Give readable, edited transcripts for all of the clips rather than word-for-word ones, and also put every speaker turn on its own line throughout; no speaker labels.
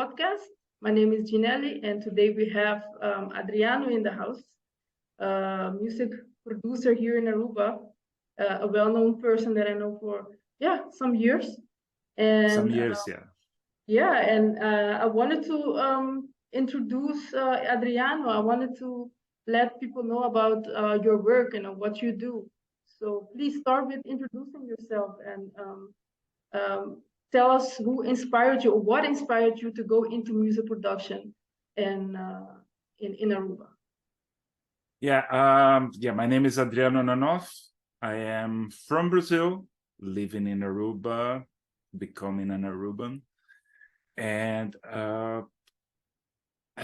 podcast. My name is Ginelli, and today we have Adriano in the house, music producer here in Aruba, a well-known person that I know for some years. And
some years, yeah.
I wanted to introduce Adriano. I wanted to let people know about your work and what you do. So please start with introducing yourself and tell us who inspired you, or what inspired you to go into music production in Aruba.
My name is Adriano Nanof. I am from Brazil, living in Aruba, becoming an Aruban. And I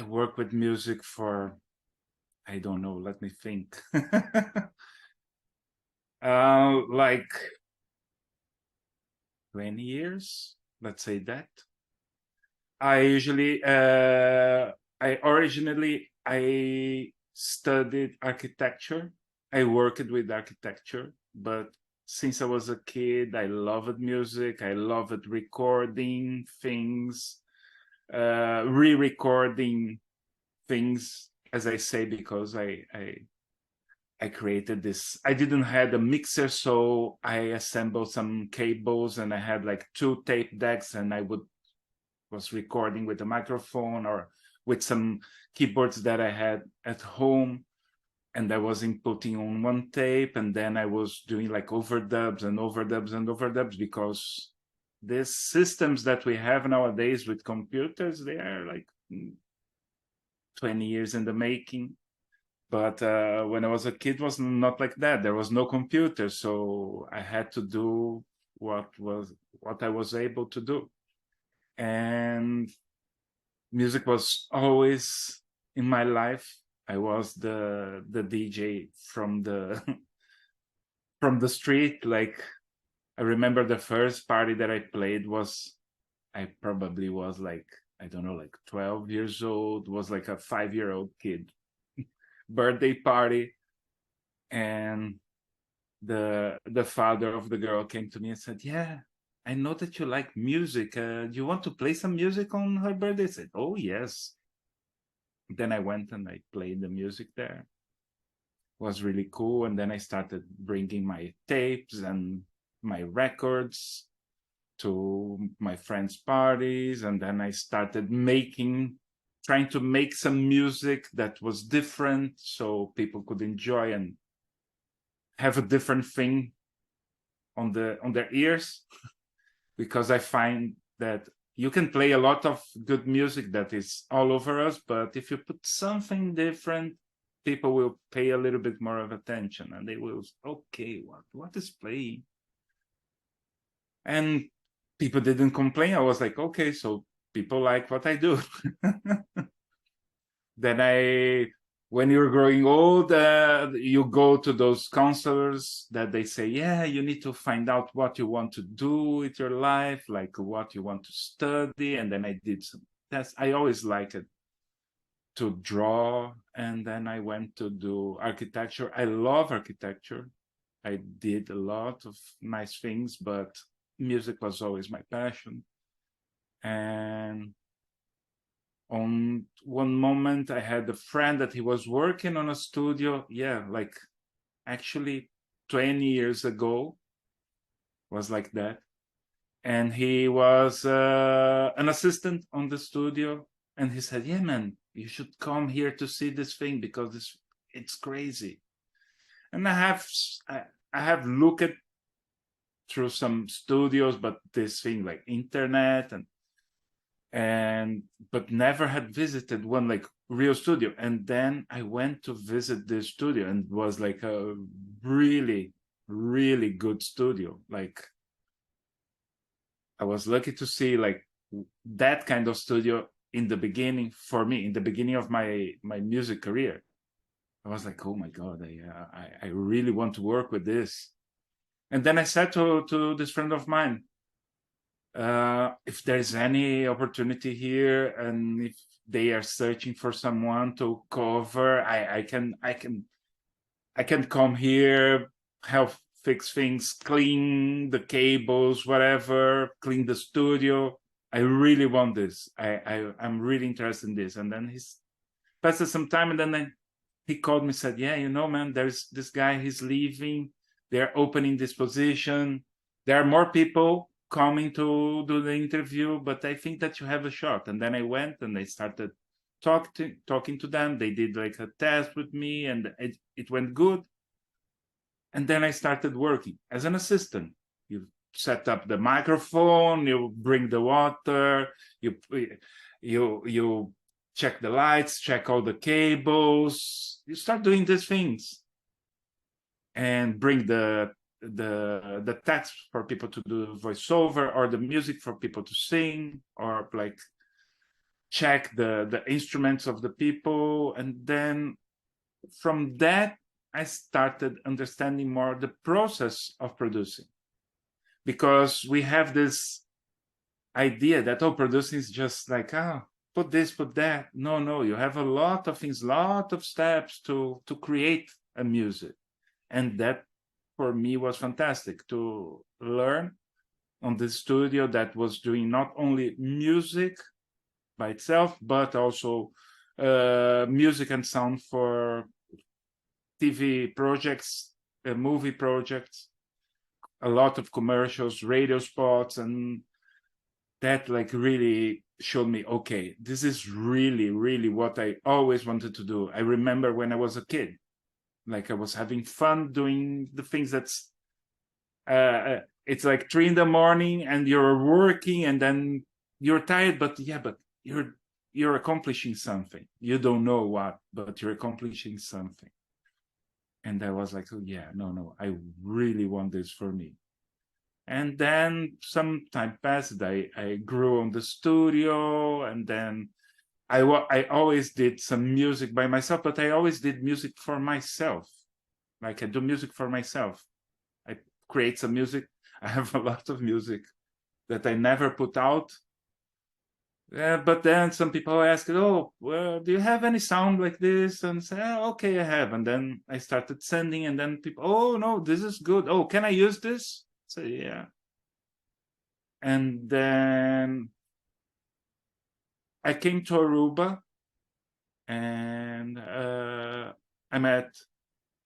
work with music for, I don't know, let me think. Like 20 years, let's say that. I originally studied architecture. I worked with architecture, but since I was a kid, I loved music. I loved recording things, re-recording things, as I say, because I created this. I didn't have a mixer, so I assembled some cables, and I had like 2 tape decks, and I was recording with a microphone or with some keyboards that I had at home, and I was inputting on one tape, and then I was doing like overdubs and overdubs and overdubs, because these systems that we have nowadays with computers, they are like 20 years in the making. But when I was a kid, it was not like that. There was no computer, so I had to do what I was able to do. And music was always in my life. I was the DJ from the from the street. Like, I remember the first party that I played was, I probably was like, I don't know, like 12 years old. Was like a 5-year-old kid birthday party, and the father of the girl came to me and said, "Yeah, I know that you like music. Do you want to play some music on her birthday?" I said, "Oh, yes." Then I went and I played the music there. It was really cool. And then I started bringing my tapes and my records to my friends' parties. And then I started trying to make some music that was different, so people could enjoy and have a different thing on their ears. Because I find that you can play a lot of good music that is all over us, but if you put something different, people will pay a little bit more of attention, and they will, okay, what is playing? And people didn't complain. I was like, okay, so people like what I do. Then when you're growing old, you go to those counselors that they say, yeah, you need to find out what you want to do with your life, like what you want to study. And then I did some tests. I always liked it to draw. And then I went to do architecture. I love architecture. I did a lot of nice things, but music was always my passion. And on one moment, I had a friend that he was working on a studio. Yeah, like actually 20 years ago, was like that. And he was an assistant on the studio. And he said, yeah, man, you should come here to see this thing, because it's crazy. And I have looked through some studios, but this thing like internet but never had visited one like real studio. And then I went to visit this studio, and it was like a really, really good studio. Like, I was lucky to see like that kind of studio in the beginning, for me, in the beginning of my music career. I was like, oh my God, I really want to work with this. And then I said to this friend of mine, if there's any opportunity here, and if they are searching for someone to cover, I can come here, help fix things, clean the cables, whatever, clean the studio. I really want this. I'm really interested in this. And then he's passed some time, and then he called me and said, yeah, you know, man, there's this guy, he's leaving. They're opening this position. There are more people coming to do the interview, but I think that you have a shot. And then I went and I started talking to them. They did like a test with me, and it went good. And then I started working as an assistant. You set up the microphone, you bring the water, you check the lights, check all the cables. You start doing these things, and bring the text for people to do voiceover, or the music for people to sing, or like check the instruments of the people. And then from that, I started understanding more the process of producing, because we have this idea that, oh, producing is just like, oh, put this, put that. No, you have a lot of things, lot of steps to create a music. And that for me was fantastic to learn on this studio that was doing not only music by itself, but also music and sound for TV projects, movie projects, a lot of commercials, radio spots, and that like really showed me, okay, this is really, really what I always wanted to do. I remember when I was a kid, like I was having fun doing the things that's, it's like 3 a.m. and you're working, and then you're tired, but yeah, but you're accomplishing something. You don't know what, but you're accomplishing something. And I was like, oh yeah, no, I really want this for me. And then some time passed. I grew on the studio, and then I always did some music by myself, but I always did music for myself. Like I do music for myself. I create some music. I have a lot of music that I never put out. But then some people ask, oh, well, do you have any sound like this? And say, oh, okay, I have. And then I started sending, and then people, oh, no, this is good. Oh, can I use this? So yeah. And then I came to Aruba, and I met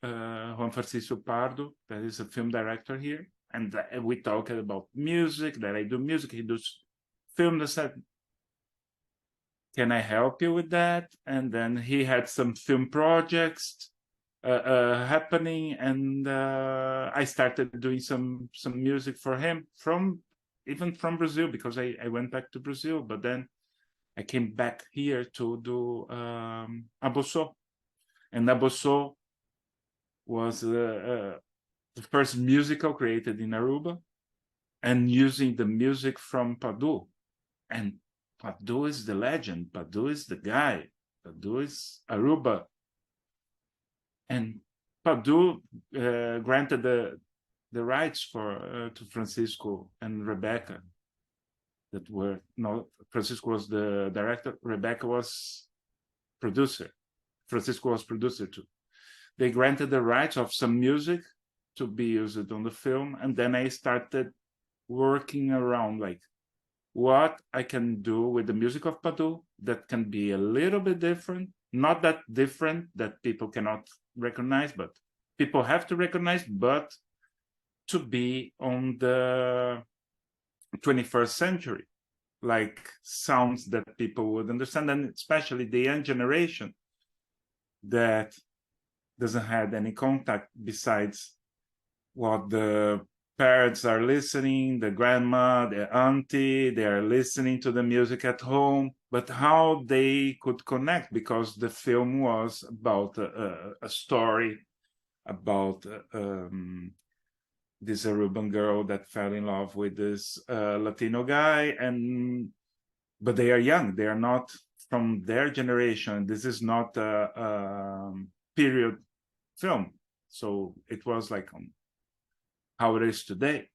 Juan Francisco Pardo, that is a film director here. And we talked about music, that I do music, he does film. I said, can I help you with that? And then he had some film projects happening, and I started doing some music for him even from Brazil, because I went back to Brazil, but then I came back here to do Abosso. And Abosso was the first musical created in Aruba, and using the music from Padu. And Padu is the legend. Padu is the guy. Padu is Aruba. And Padu granted the rights for to Francisco and Rebecca. That were no, Francisco was the director. Rebecca was producer. Francisco was producer too. They granted the rights of some music to be used on the film, and then I started working around like what I can do with the music of Padu that can be a little bit different, not that different that people cannot recognize, but people have to recognize, but to be on the 21st century, like sounds that people would understand, and especially the young generation that doesn't have any contact besides what the parents are listening, the grandma, the auntie, they are listening to the music at home, but how they could connect, because the film was about a story about this Aruban girl that fell in love with this Latino guy, but they are young, they are not from their generation. This is not a period film, so it was like how it is today.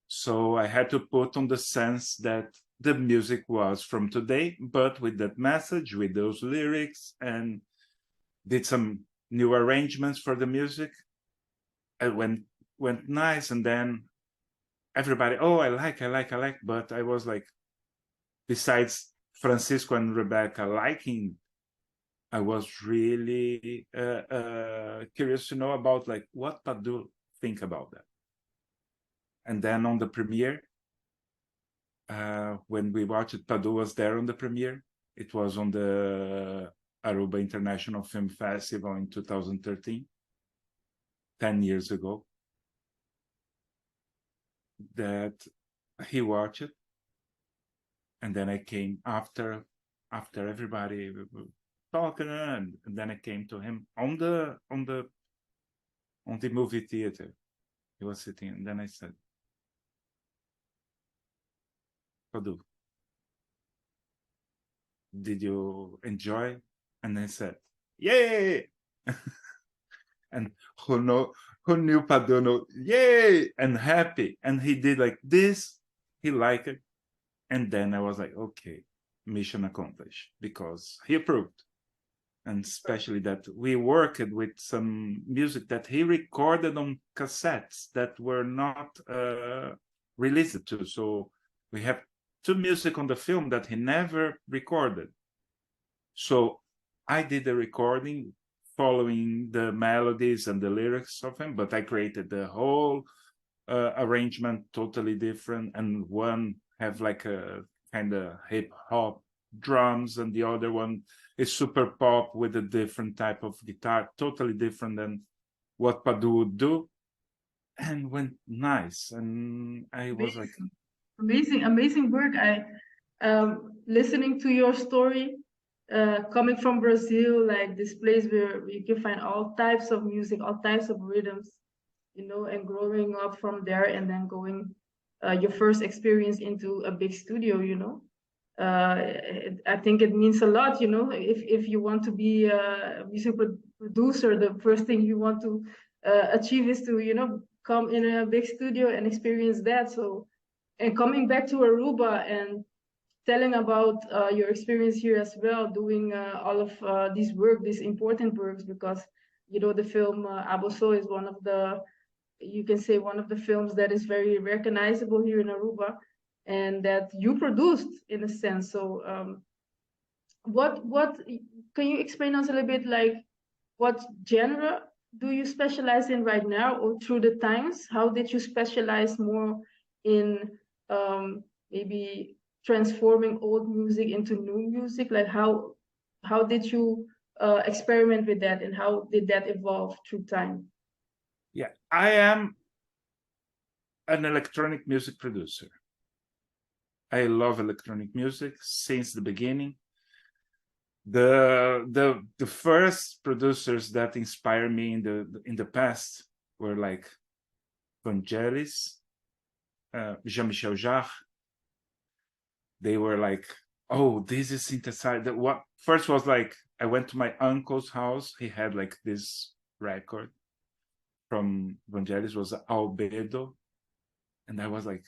So I had to put on the sense that the music was from today, but with that message, with those lyrics, and did some new arrangements for the music. It went nice, and then everybody, oh, I like, but I was like, besides Francisco and Rebecca liking, I was really curious to know about like what Padu think about that. And then on the premiere, when we watched it, Padu was there on the premiere. It was on the Aruba International Film Festival in 2013, 10 years ago, that he watched it. And then I came after everybody talking, and then I came to him on the movie theater. He was sitting, and then I said, Padu, did you enjoy? And I said, yay! And who knew Padu know, yay, and happy. And he did like this, he liked it. And then I was like, okay, mission accomplished, because he approved. And especially that we worked with some music that he recorded on cassettes that were not released to. So we have 2 music on the film that he never recorded. So I did the recording following the melodies and the lyrics of him, but I created the whole arrangement totally different. And one have like a kind of hip hop drums, and the other one is super pop with a different type of guitar, totally different than what Padu would do, and went nice. And I was like,
amazing work. I listening to your story, coming from Brazil, like this place where you can find all types of music, all types of rhythms, you know, and growing up from there, and then going your first experience into a big studio, you know. I think it means a lot, you know, if you want to be a music producer, the first thing you want to achieve is to, you know, come in a big studio and experience that. So, and coming back to Aruba and telling about your experience here as well, doing all of these work, these important works, because, you know, the film Aboso is one of the, you can say, one of the films that is very recognizable here in Aruba, and that you produced in a sense. So what can you explain us a little bit, like what genre do you specialize in right now, or through the times, how did you specialize more in maybe transforming old music into new music? Like how did you experiment with that, and how did that evolve through time?
yeah, I am an electronic music producer. I love electronic music since the beginning. The first producers that inspired me in the past were like Vangelis, Jean-Michel Jarre. They were like, oh, this is synthesizer. What first was like, I went to my uncle's house. He had like this record from Vangelis, was Albedo, and I was like,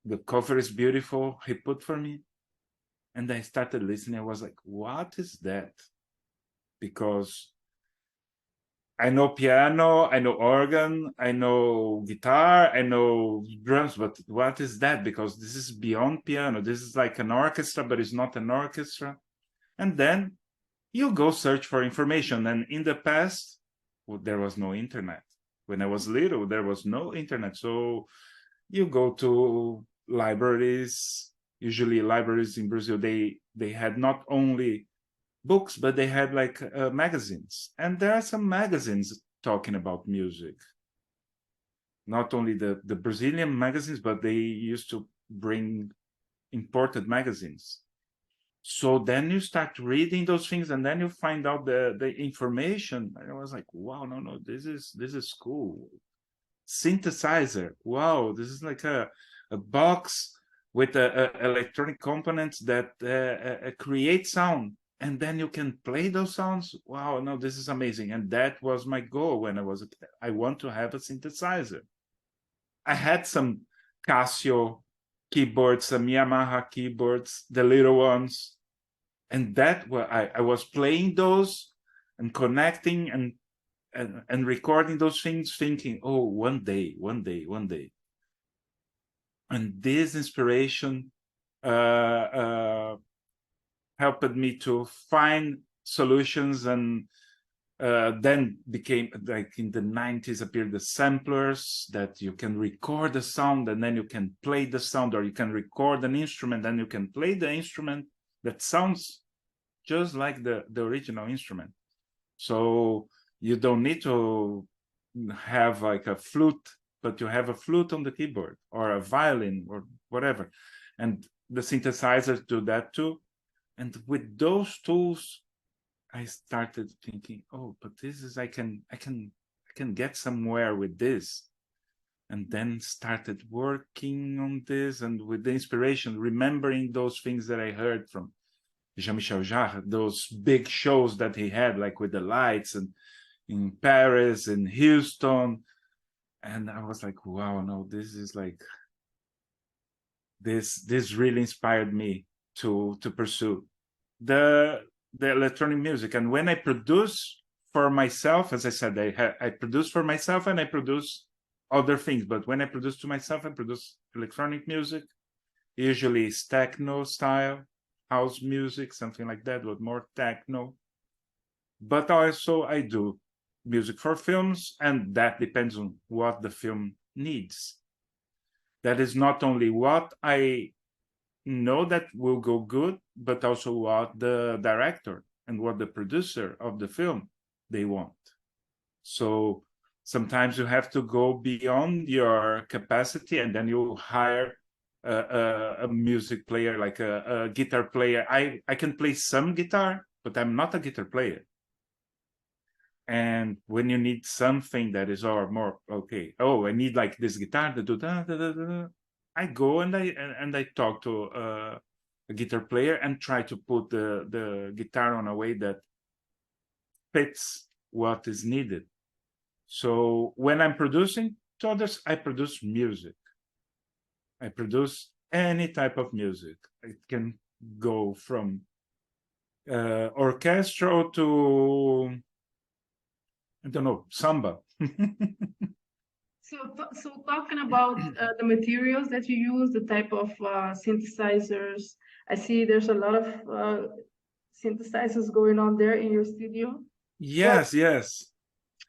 the cover is beautiful. He put for me. And I started listening. I was like, what is that? Because I know piano, I know organ, I know guitar, I know drums, but what is that? Because this is beyond piano. This is like an orchestra, but it's not an orchestra. And then you go search for information. And in the past, well, there was no internet. When I was little, there was no internet. So you go to libraries. Usually libraries in Brazil, they had not only books, but they had like magazines. And there are some magazines talking about music. Not only the Brazilian magazines, but they used to bring imported magazines. So then you start reading those things, and then you find out the information. And I was like, wow, no, this is cool. Synthesizer, wow, this is like a box with electronic components that create sound, and then you can play those sounds. Wow, no, this is amazing. And that was my goal when I was a kid. I want to have a synthesizer. I had some Casio keyboards, some Yamaha keyboards, the little ones, and that I was playing those and connecting and recording those things, thinking, oh, one day. And this inspiration helped me to find solutions, and then became, like in the 90s, appeared the samplers that you can record the sound and then you can play the sound, or you can record an instrument and you can play the instrument that sounds just like the original instrument. So you don't need to have like a flute, but you have a flute on the keyboard, or a violin, or whatever. And the synthesizers do that too. And with those tools, I started thinking, oh, but this is, I can get somewhere with this. And then started working on this, and with the inspiration, remembering those things that I heard from Jean-Michel Jarre, those big shows that he had, like with the lights, and in Paris and Houston. And I was like, wow, no, this is like, this really inspired me to pursue the electronic music. And when I produce for myself, as I said, I produce for myself and I produce other things. But when I produce to myself, I produce electronic music. Usually it's techno style, house music, something like that, but more techno. But also I do music for films, and that depends on what the film needs. That is not only what I know that will go good, but also what the director and what the producer of the film they want. So sometimes you have to go beyond your capacity, and then you hire a music player, like a guitar player. I can play some guitar, but I'm not a guitar player. And when you need something that is more okay, oh, I need like this guitar to do da, da, da, da, I go and I talk to a guitar player and try to put the guitar on a way that fits what is needed. So when I'm producing to others, I produce music. I produce any type of music. It can go from orchestral to, I don't know, samba.
So talking about the materials that you use, the type of synthesizers, I see there's a lot of synthesizers going on there in your studio.
Yes, yes.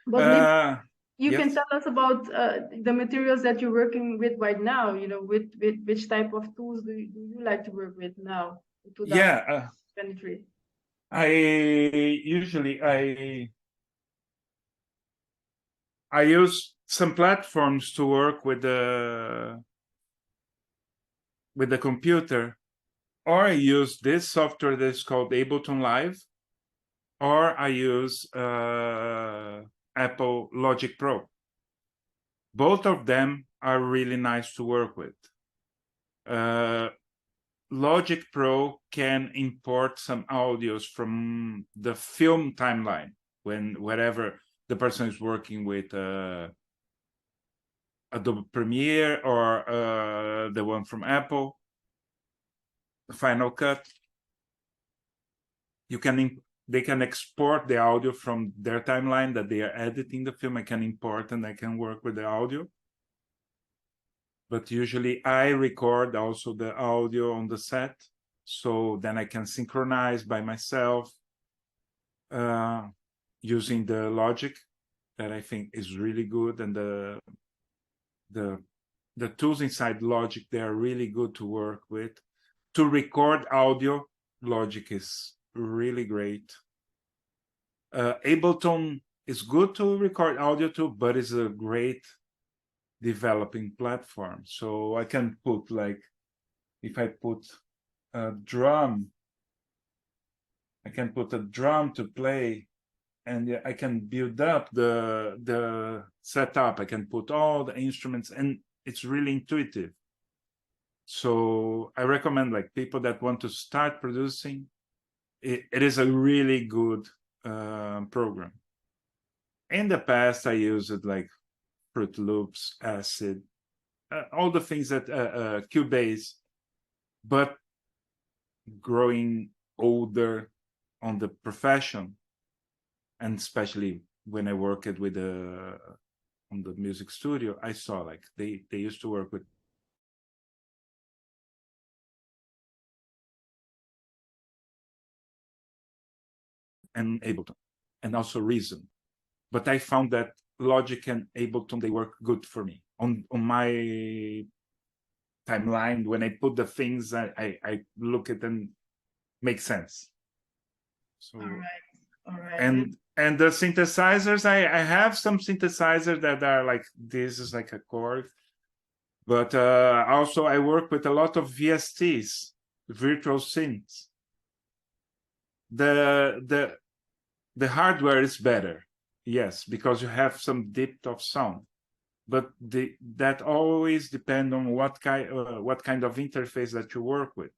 But maybe you
yes.
can tell us about the materials that you're working with right now. You know, with which type of tools do you like to work with now in 2023?
I usually I use some platforms to work with the computer, or I use this software that's called Ableton Live, or I use Apple Logic Pro. Both of them are really nice to work with. Logic Pro can import some audios from the film timeline, wherever the person is working with Adobe Premiere, or the one from Apple, Final Cut. They can export the audio from their timeline that they are editing the film. I can import and I can work with the audio. But usually I record also the audio on the set, so then I can synchronize by myself using the Logic, that I think is really good. And the tools inside Logic, they are really good to work with. To record audio, Logic is really great. Ableton is good to record audio too, but it's a great developing platform. So I can put, like, if I put a drum, I can put a drum to play, and I can build up the setup. I can put all the instruments, and it's really intuitive. So I recommend, like, people that want to start producing, it is a really good program. In the past, I used it like Fruit Loops, Acid, all the things that Cubase, but growing older on the profession, and especially when I worked with on the music studio, I saw like they used to work with and Ableton, and also Reason. But I found that Logic and Ableton, they work good for me. On my timeline, when I put the things, I look at them, make sense. So,
all right.
And the synthesizers, I have some synthesizers that are like, this is like a chord. But also I work with a lot of VSTs, virtual synths. The hardware is better, yes, because you have some depth of sound. But that always depends on what kind of interface that you work with.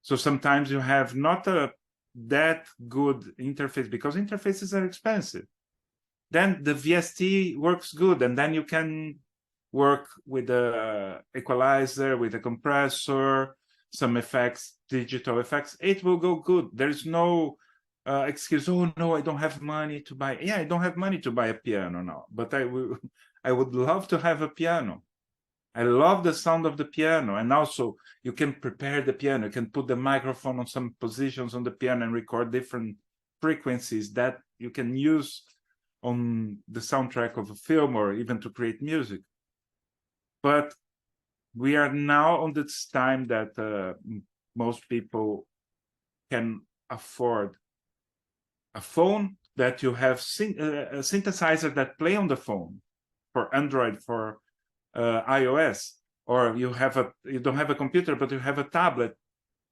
So sometimes you have not that good interface, because interfaces are expensive. Then the VST works good, and then you can work with the equalizer, with a compressor, some effects, digital effects. It will go good. There is no excuse. Oh no, I don't have money to buy. Yeah, I don't have money to buy a piano now, but I would love to have a piano. I love the sound of the piano, and also you can prepare the piano. You can put the microphone on some positions on the piano and record different frequencies that you can use on the soundtrack of a film or even to create music. But we are now on this time that most people can afford a phone that you have a synthesizer that play on the phone for Android, for iOS, or you don't have a computer, but you have a tablet.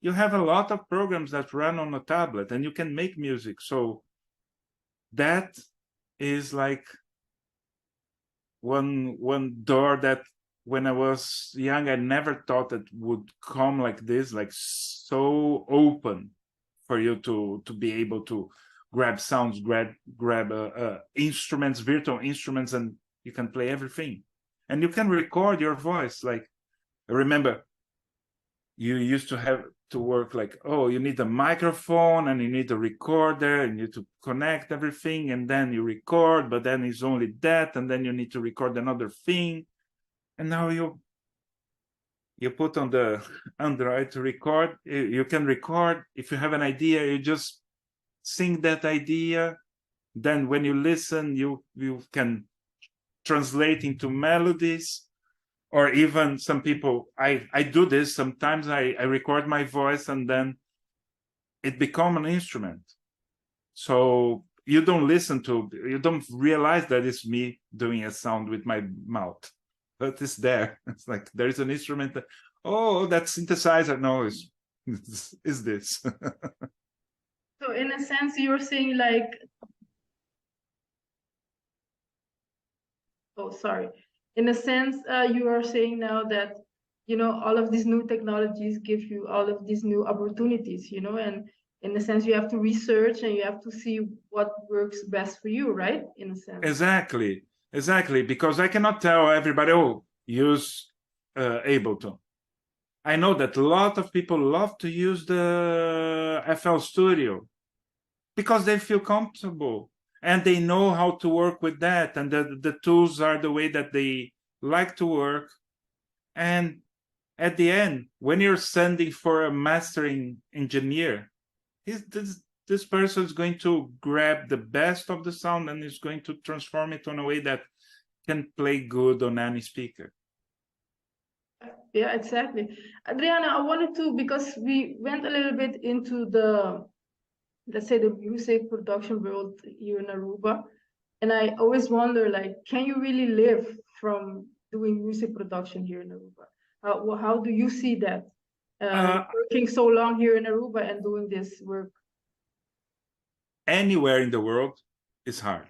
You have a lot of programs that run on a tablet, and you can make music. So that is like one door that, when I was young, I never thought it would come like this, like so open for you to be able to grab sounds, grab instruments, virtual instruments, and you can play everything. And you can record your voice. Like, I remember you used to have to work like, oh, you need a microphone and you need a recorder and you need to connect everything, and then you record, but then it's only that, and then you need to record another thing. And now you put on the Android to record. You can record. If you have an idea, you just sing that idea. Then when you listen, you can translate into melodies. Or even some people, I do this sometimes. I record my voice and then it becomes an instrument. So you don't realize that it's me doing a sound with my mouth, but it's there. It's like there is an instrument that, oh, that synthesizer. No, is this.
So in a sense, you're saying like, oh, sorry. In a sense, you are saying now that, all of these new technologies give you all of these new opportunities, and in a sense, you have to research and you have to see what works best for you, right? In a sense.
Exactly. Because I cannot tell everybody, oh, use Ableton. I know that a lot of people love to use the FL Studio because they feel comfortable and they know how to work with that, and the tools are the way that they like to work. And at the end, when you're sending for a mastering engineer, this person is going to grab the best of the sound and is going to transform it in a way that can play good on any speaker.
Yeah, exactly. Adriana, I wanted to, because we went a little bit into let's say, the music production world here in Aruba. And I always wonder, like, can you really live from doing music production here in Aruba? How do you see that? Working so long here in Aruba and doing this work?
Anywhere in the world is hard.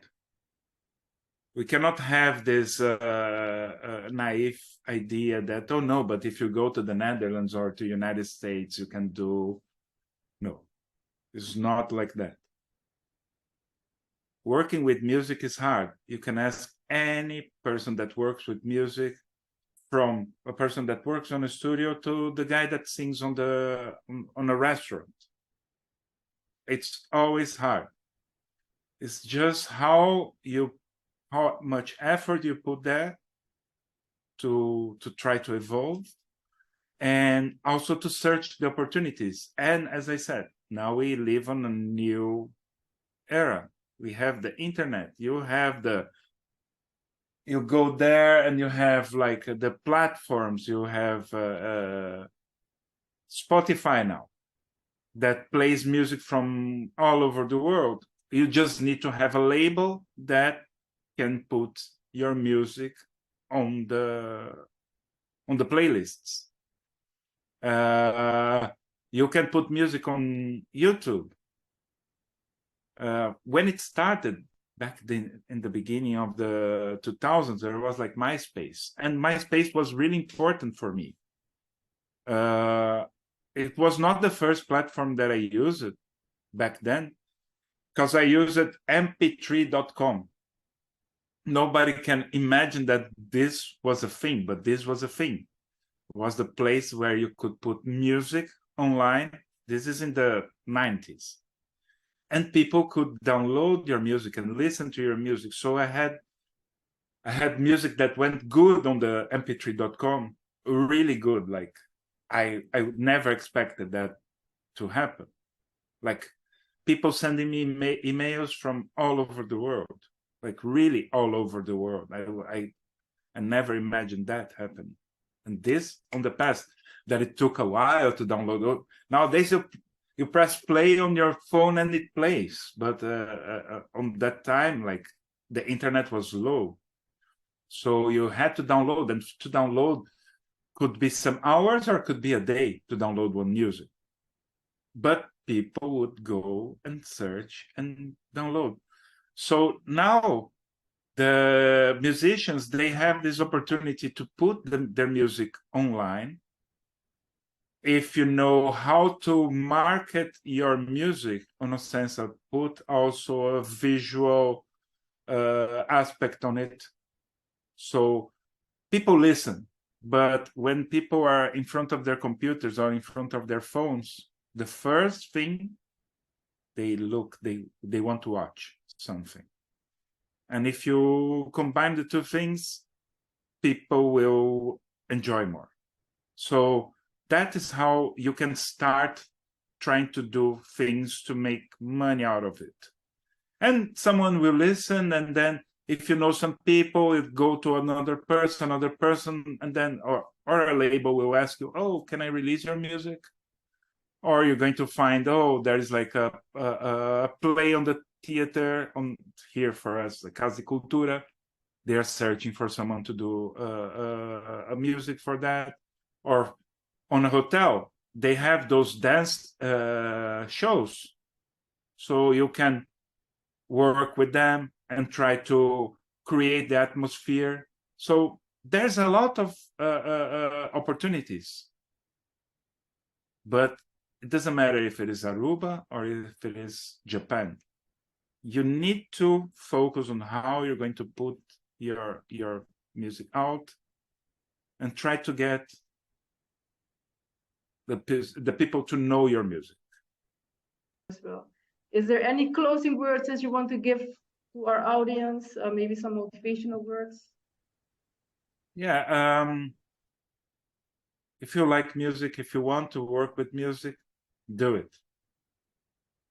We cannot have this naive idea that, oh no, but if you go to the Netherlands or to United States, you can do. No, it's not like that. Working with music is hard. You can ask any person that works with music, from a person that works on a studio to the guy that sings on a restaurant. It's always hard. It's just how much effort you put there to try to evolve, and also to search the opportunities. And as I said, now we live on a new era. We have the internet. You go there and you have like the platforms. You have Spotify now that plays music from all over the world. You just need to have a label that can put your music on the playlists. You can put music on YouTube. When it started back then, in the beginning of the 2000s, there was like MySpace, and MySpace was really important for me. It was not the first platform that I used back then, because I used mp3.com. Nobody can imagine that this was a thing, but this was a thing. It was the place where you could put music online. This is in the 90s. And people could download your music and listen to your music. So I had music that went good on the mp3.com, really good. Like I never expected that to happen. Like people sending me emails from all over the world, like really all over the world. I never imagined that happening. And this on the past, that it took a while to download. Nowadays, you press play on your phone and it plays. But on that time, like the internet was low. So you had to download, and to download could be some hours or could be a day to download one music. But people would go and search and download. So now the musicians, they have this opportunity to put their music online. If you know how to market your music, in a sense of put also a visual aspect on it. So people listen, but when people are in front of their computers or in front of their phones, the first thing they want to watch something. And if you combine the two things, people will enjoy more. So that is how you can start trying to do things to make money out of it. And someone will listen, and then if you know some people, it go to another person, and then or a label will ask you, oh, can I release your music? Or you're going to find, oh, there's like a play on the theater on here for us, like Casa de Cultura. They are searching for someone to do a music for that. Or on a hotel, they have those dance shows. So you can work with them and try to create the atmosphere. So there's a lot of opportunities. But it doesn't matter if it is Aruba or if it is Japan. You need to focus on how you're going to put your music out and try to get the people to know your music.
As well. Is there any closing words that you want to give to our audience? Maybe some motivational words?
Yeah. If you like music, if you want to work with music, do it.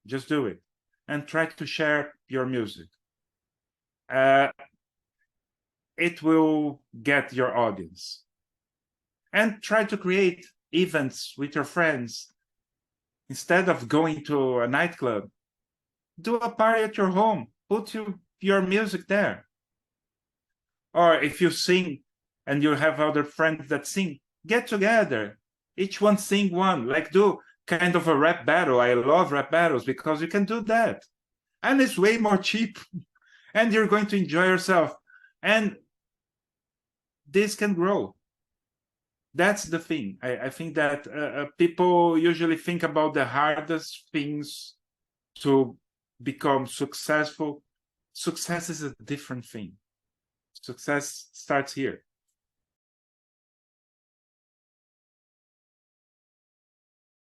Just do it. And try to share your music. It will get your audience. And try to create events with your friends. Instead of going to a nightclub, do a party at your home. Put your music there. Or if you sing and you have other friends that sing, get together. Each one sing one. Like do kind of a rap battle. I love rap battles because you can do that. And it's way more cheap. And you're going to enjoy yourself. And this can grow. That's the thing. I think that people usually think about the hardest things to become successful. Success is a different thing. Success starts here.